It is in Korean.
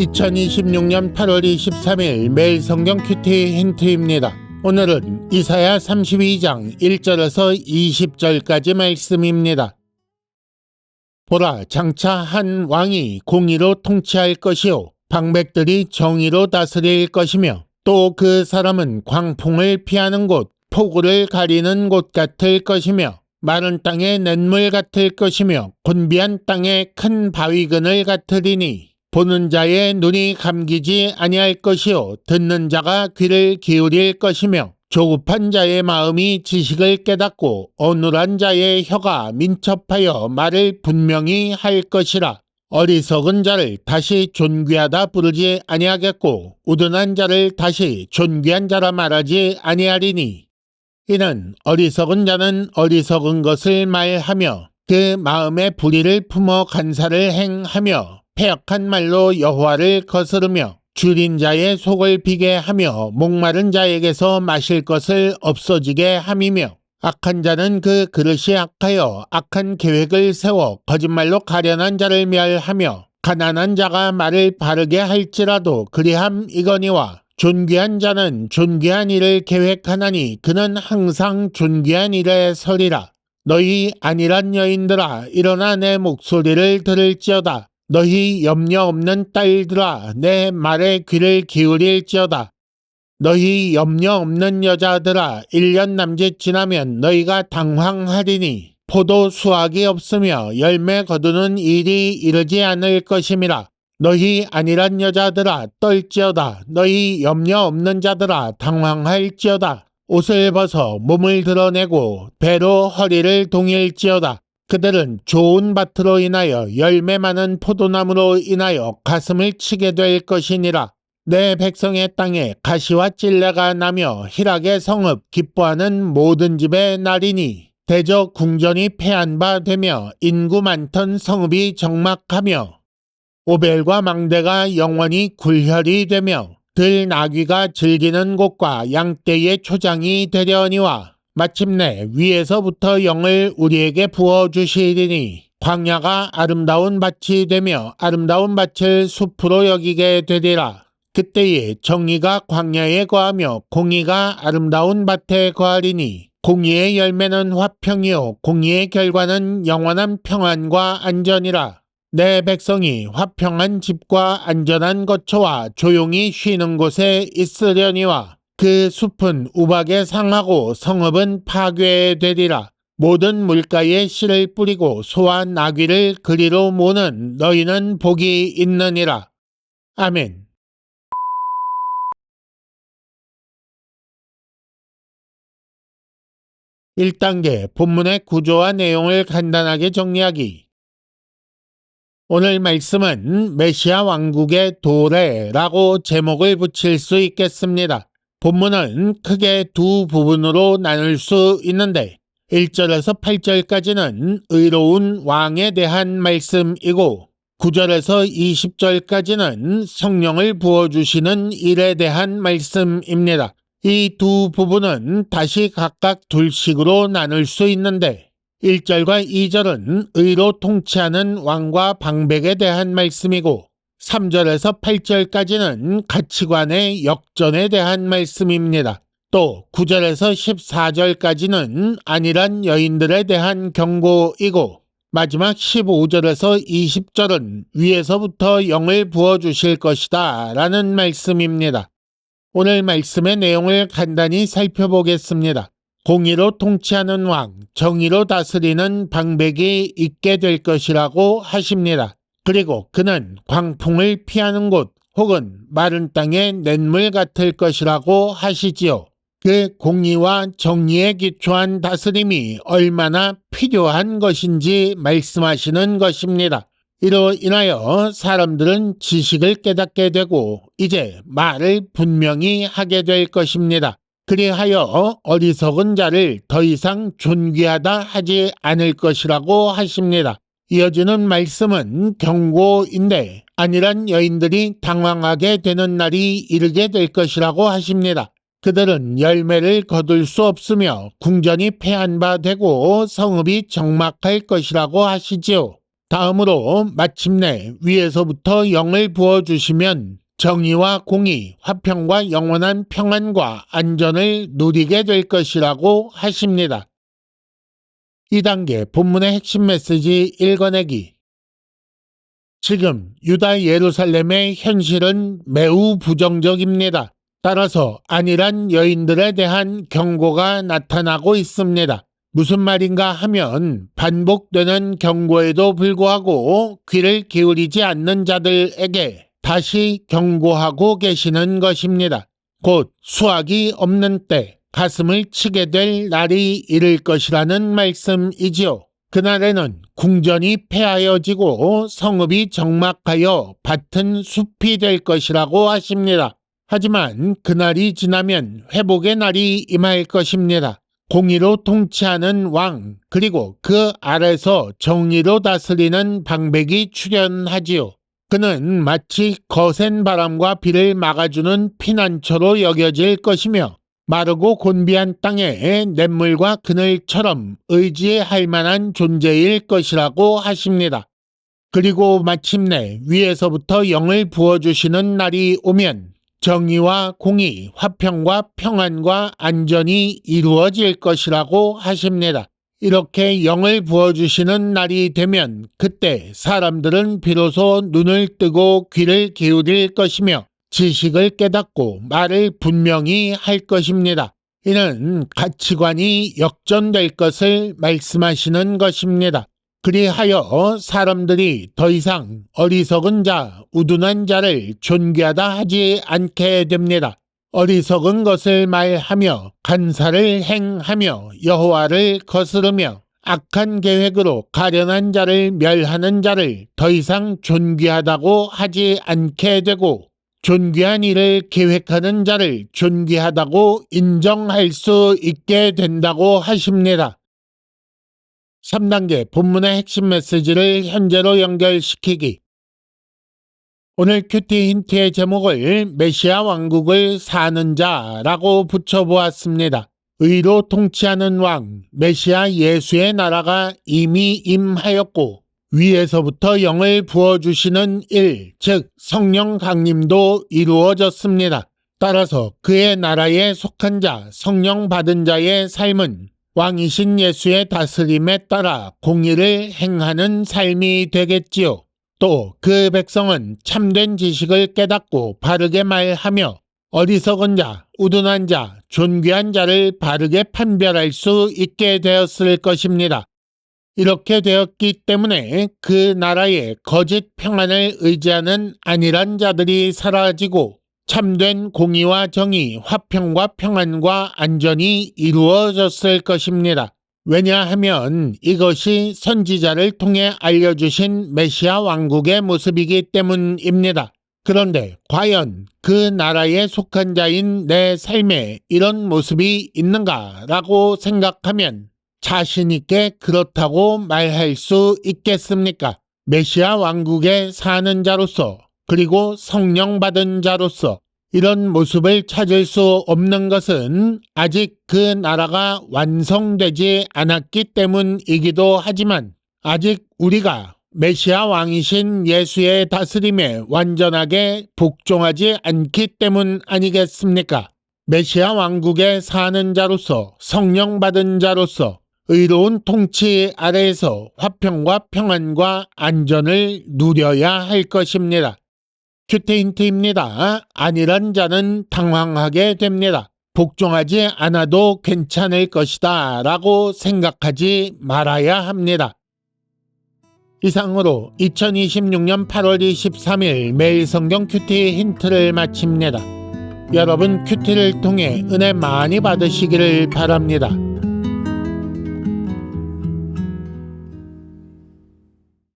2026년 8월 23일 매일 성경 큐티 힌트입니다. 오늘은 이사야 32장 1절에서 20절까지 말씀입니다. 보라, 장차 한 왕이 공의로 통치할 것이요 방백들이 정의로 다스릴 것이며 또 그 사람은 광풍을 피하는 곳, 폭우를 가리는 곳 같을 것이며 마른 땅의 냇물 같을 것이며 곤비한 땅의 큰 바위근을 같으리니 보는 자의 눈이 감기지 아니할 것이요 듣는 자가 귀를 기울일 것이며 조급한 자의 마음이 지식을 깨닫고 어눌한 자의 혀가 민첩하여 말을 분명히 할 것이라. 어리석은 자를 다시 존귀하다 부르지 아니하겠고 우둔한 자를 다시 존귀한 자라 말하지 아니하리니 이는 어리석은 자는 어리석은 것을 말하며 그 마음에 불의를 품어 간사를 행하며 패역한 말로 여호와를 거스르며 줄인 자의 속을 비게 하며 목마른 자에게서 마실 것을 없어지게 함이며 악한 자는 그 그릇이 악하여 악한 계획을 세워 거짓말로 가련한 자를 멸하며 가난한 자가 말을 바르게 할지라도 그리함이거니와 존귀한 자는 존귀한 일을 계획하나니 그는 항상 존귀한 일에 서리라. 너희 안일한 여인들아 일어나 내 목소리를 들을지어다. 너희 염려 없는 딸들아 내 말에 귀를 기울일지어다. 너희 염려 없는 여자들아 1년 남짓 지나면 너희가 당황하리니 포도 수확이 없으며 열매 거두는 일이 이르지 않을 것임이라. 너희 안일한 여자들아 떨지어다. 너희 염려 없는 자들아 당황할지어다. 옷을 벗어 몸을 드러내고 배로 허리를 동일지어다. 그들은 좋은 밭으로 인하여 열매 많은 포도나무로 인하여 가슴을 치게 될 것이니라. 내 백성의 땅에 가시와 찔레가 나며 희락의 성읍 기뻐하는 모든 집의 날이니 대저 궁전이 패한 바 되며 인구 많던 성읍이 적막하며 오벨과 망대가 영원히 굴혈이 되며 들나귀가 즐기는 곳과 양떼의 초장이 되려니와 마침내 위에서부터 영을 우리에게 부어주시리니 광야가 아름다운 밭이 되며 아름다운 밭을 숲으로 여기게 되리라. 그때에 정의가 광야에 거하며 공의가 아름다운 밭에 거하리니 공의의 열매는 화평이요 공의의 결과는 영원한 평안과 안전이라. 내 백성이 화평한 집과 안전한 거처와 조용히 쉬는 곳에 있으려니와 그 숲은 우박에 상하고 성읍은 파괴되리라. 모든 물가에 씨를 뿌리고 소와 나귀를 그리로 모는 너희는 복이 있느니라. 아멘. (1단계) 본문의 구조와 내용을 간단하게 정리하기. 오늘 말씀은 메시아 왕국의 도래라고 제목을 붙일 수 있겠습니다. 본문은 크게 두 부분으로 나눌 수 있는데 1절에서 8절까지는 의로운 왕에 대한 말씀이고 9절에서 20절까지는 성령을 부어주시는 일에 대한 말씀입니다. 이 두 부분은 다시 각각 둘씩으로 나눌 수 있는데 1절과 2절은 의로 통치하는 왕과 방백에 대한 말씀이고 3절에서 8절까지는 가치관의 역전에 대한 말씀입니다. 또 9절에서 14절까지는 안일한 여인들에 대한 경고이고 마지막 15절에서 20절은 위에서부터 영을 부어주실 것이다 라는 말씀입니다. 오늘 말씀의 내용을 간단히 살펴보겠습니다. 공의로 통치하는 왕, 정의로 다스리는 방백이 있게 될 것이라고 하십니다. 그리고 그는 광풍을 피하는 곳 혹은 마른 땅의 냇물 같을 것이라고 하시지요. 그 공의와 정의에 기초한 다스림이 얼마나 필요한 것인지 말씀하시는 것입니다. 이로 인하여 사람들은 지식을 깨닫게 되고 이제 말을 분명히 하게 될 것입니다. 그리하여 어리석은 자를 더 이상 존귀하다 하지 않을 것이라고 하십니다. 이어지는 말씀은 경고인데 안일한 여인들이 당황하게 되는 날이 이르게 될 것이라고 하십니다. 그들은 열매를 거둘 수 없으며 궁전이 패한 바 되고 성읍이 적막할 것이라고 하시지요. 다음으로 마침내 위에서부터 영을 부어주시면 정의와 공의, 화평과 영원한 평안과 안전을 누리게 될 것이라고 하십니다. 2단계 본문의 핵심 메시지 읽어내기. 지금 유다 예루살렘의 현실은 매우 부정적입니다. 따라서 안일한 여인들에 대한 경고가 나타나고 있습니다. 무슨 말인가 하면 반복되는 경고에도 불구하고 귀를 기울이지 않는 자들에게 다시 경고하고 계시는 것입니다. 곧 수확이 없는 때 가슴을 치게 될 날이 이를 것이라는 말씀이지요. 그날에는 궁전이 폐하여지고 성읍이 적막하여 밭은 숲이 될 것이라고 하십니다. 하지만 그날이 지나면 회복의 날이 임할 것입니다. 공의로 통치하는 왕, 그리고 그 아래서 정의로 다스리는 방백이 출현하지요. 그는 마치 거센 바람과 비를 막아주는 피난처로 여겨질 것이며 마르고 곤비한 땅에 냇물과 그늘처럼 의지할 만한 존재일 것이라고 하십니다. 그리고 마침내 위에서부터 영을 부어주시는 날이 오면 정의와 공의, 화평과 평안과 안전이 이루어질 것이라고 하십니다. 이렇게 영을 부어주시는 날이 되면 그때 사람들은 비로소 눈을 뜨고 귀를 기울일 것이며 지식을 깨닫고 말을 분명히 할 것입니다. 이는 가치관이 역전될 것을 말씀하시는 것입니다. 그리하여 사람들이 더 이상 어리석은 자, 우둔한 자를 존귀하다 하지 않게 됩니다. 어리석은 것을 말하며 간사를 행하며 여호와를 거스르며 악한 계획으로 가련한 자를 멸하는 자를 더 이상 존귀하다고 하지 않게 되고 존귀한 일을 계획하는 자를 존귀하다고 인정할 수 있게 된다고 하십니다. 3단계 본문의 핵심 메시지를 현재로 연결시키기. 오늘 큐티 힌트의 제목을 메시아 왕국을 사는 자라고 붙여보았습니다. 의로 통치하는 왕, 메시아 예수의 나라가 이미 임하였고 위에서부터 영을 부어주시는 일, 즉 성령 강림도 이루어졌습니다. 따라서 그의 나라에 속한 자, 성령 받은 자의 삶은 왕이신 예수의 다스림에 따라 공의를 행하는 삶이 되겠지요. 또 그 백성은 참된 지식을 깨닫고 바르게 말하며 어리석은 자, 우둔한 자, 존귀한 자를 바르게 판별할 수 있게 되었을 것입니다. 이렇게 되었기 때문에 그 나라의 거짓 평안을 의지하는 안일한 자들이 사라지고 참된 공의와 정의, 화평과 평안과 안전이 이루어졌을 것입니다. 왜냐하면 이것이 선지자를 통해 알려주신 메시아 왕국의 모습이기 때문입니다. 그런데 과연 그 나라에 속한 자인 내 삶에 이런 모습이 있는가라고 생각하면 자신 있게 그렇다고 말할 수 있겠습니까? 메시아 왕국에 사는 자로서 그리고 성령 받은 자로서 이런 모습을 찾을 수 없는 것은 아직 그 나라가 완성되지 않았기 때문이기도 하지만 아직 우리가 메시아 왕이신 예수의 다스림에 완전하게 복종하지 않기 때문 아니겠습니까? 메시아 왕국에 사는 자로서 성령 받은 자로서 의로운 통치 아래에서 화평과 평안과 안전을 누려야 할 것입니다. 큐티 힌트입니다. 안일한 자는 당황하게 됩니다. 복종하지 않아도 괜찮을 것이다 라고 생각하지 말아야 합니다. 이상으로 2026년 8월 23일 매일 성경 큐티 힌트를 마칩니다. 여러분 큐티를 통해 은혜 많이 받으시기를 바랍니다.